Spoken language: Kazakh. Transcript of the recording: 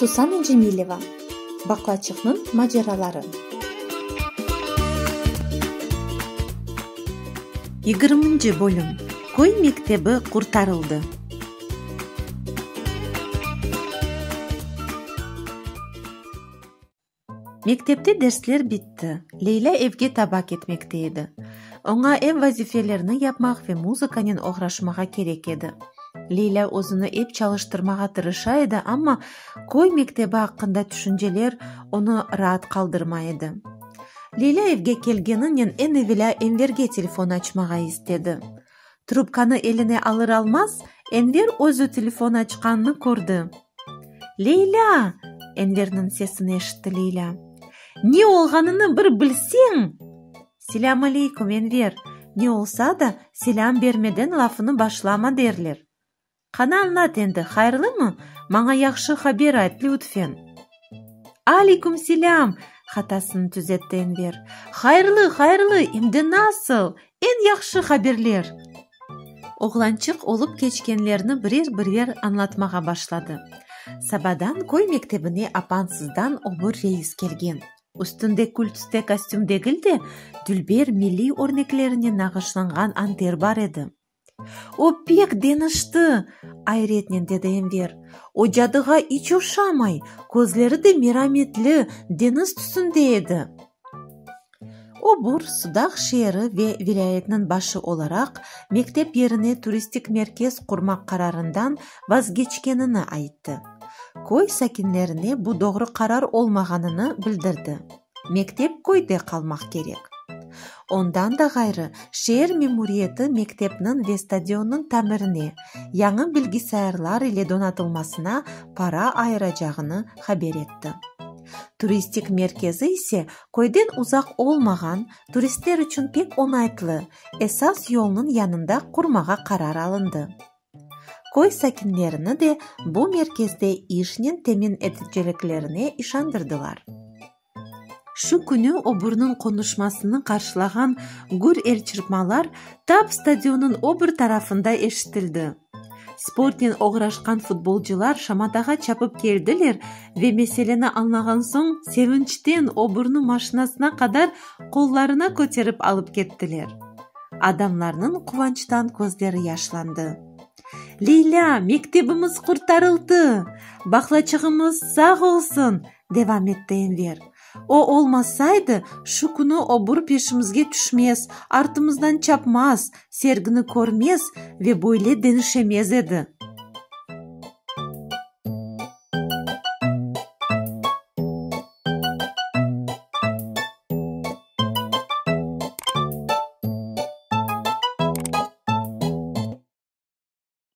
Сусана Джемилева. Баклачыкнын мажаралары. 20 бөлүм. Кой мектеби куртарылды. Мектепте дерслер битти. Лейла evге таба кетмекте эди. Оңа эв вазифелерини япмак ve музыканын ограшмага керек эди. Лейла өзүнү эп чалыштырмага тырыша эди, амма кой мектеби акында түшүнжелер ону раат калтырмай эди. Лейла evге келгенинен эми эле Энверге телефон ачмага истеди. Трубканы элине алыр алмас, Энвер өзү телефон ачканын көрдү. Лейла! Энвердин сесин эшитти Лейла. Не олганын бир билсең? Селам алейкум, Энвер. Не олса да селам бермеден лафыны башлама дерлер. Кана аңлат энди, хайырлымы? Мага жакшы хабар айт, лютфен. Алейкум селам, хатасын түзетти Энвер. Хайырлы, эмди насыл? Эн жакшы хабарлар. Огланчык олуп кечкенлерини бирер аңлатмага башлады. Сабадан кой мектебине апансыздан обур рейс келген. Үстүндө күл түстө костюм дегилде, дүлбер милли орнеклерине нагышланган антер бар эди. О пек деништи, айретнен деди Энвер. О жадыга ич ошамай, көзлери де мераметли, дениз түсүндө эди. Обур Судак шээри ve вилаятынын башы оларак мектеп жерине туристик меркез курмак карарынан ваз кечкенини айтты. Кой сакинлерине бу doğru карар олмаганын билдирди. Мектеп койдо калмак керек. Ondan da gayrı şehir memuriyeti mektepnin ve stadionun tamirini, yanı bilgisayarlar ile donatılmasına para ayıracağını haber etti. Turistik merkezi ise koydan uzak olmagan, turistler için pek onaytlı, esas yolunun yanında kurmağa karar alındı. Koy sakinlerini de bu merkezde işinin temin ediciliklerine işandırdılar. Şu günü Obур'nun konuşmasını karşılayan gür el çırpmalar tap stadionun obur tarafında eşitildi. Sportен oğraşkan futbolcular şamataga çapıp geldiler ve meseleni anlagan soň sevinçten Obур'nun maşinasına kadar kollarına köterip alıp kettiler. Adamlarının kuvançtan gözleri yaşlandı. Leyla, mektebimiz kurtarıldı. Baklachığımız sağ olsun, devam etti Enver. O olmasaydı şu günü obur peşimizge düşmez, artımızdan çapmaz, sergini görmez ve böyle denişemez edi.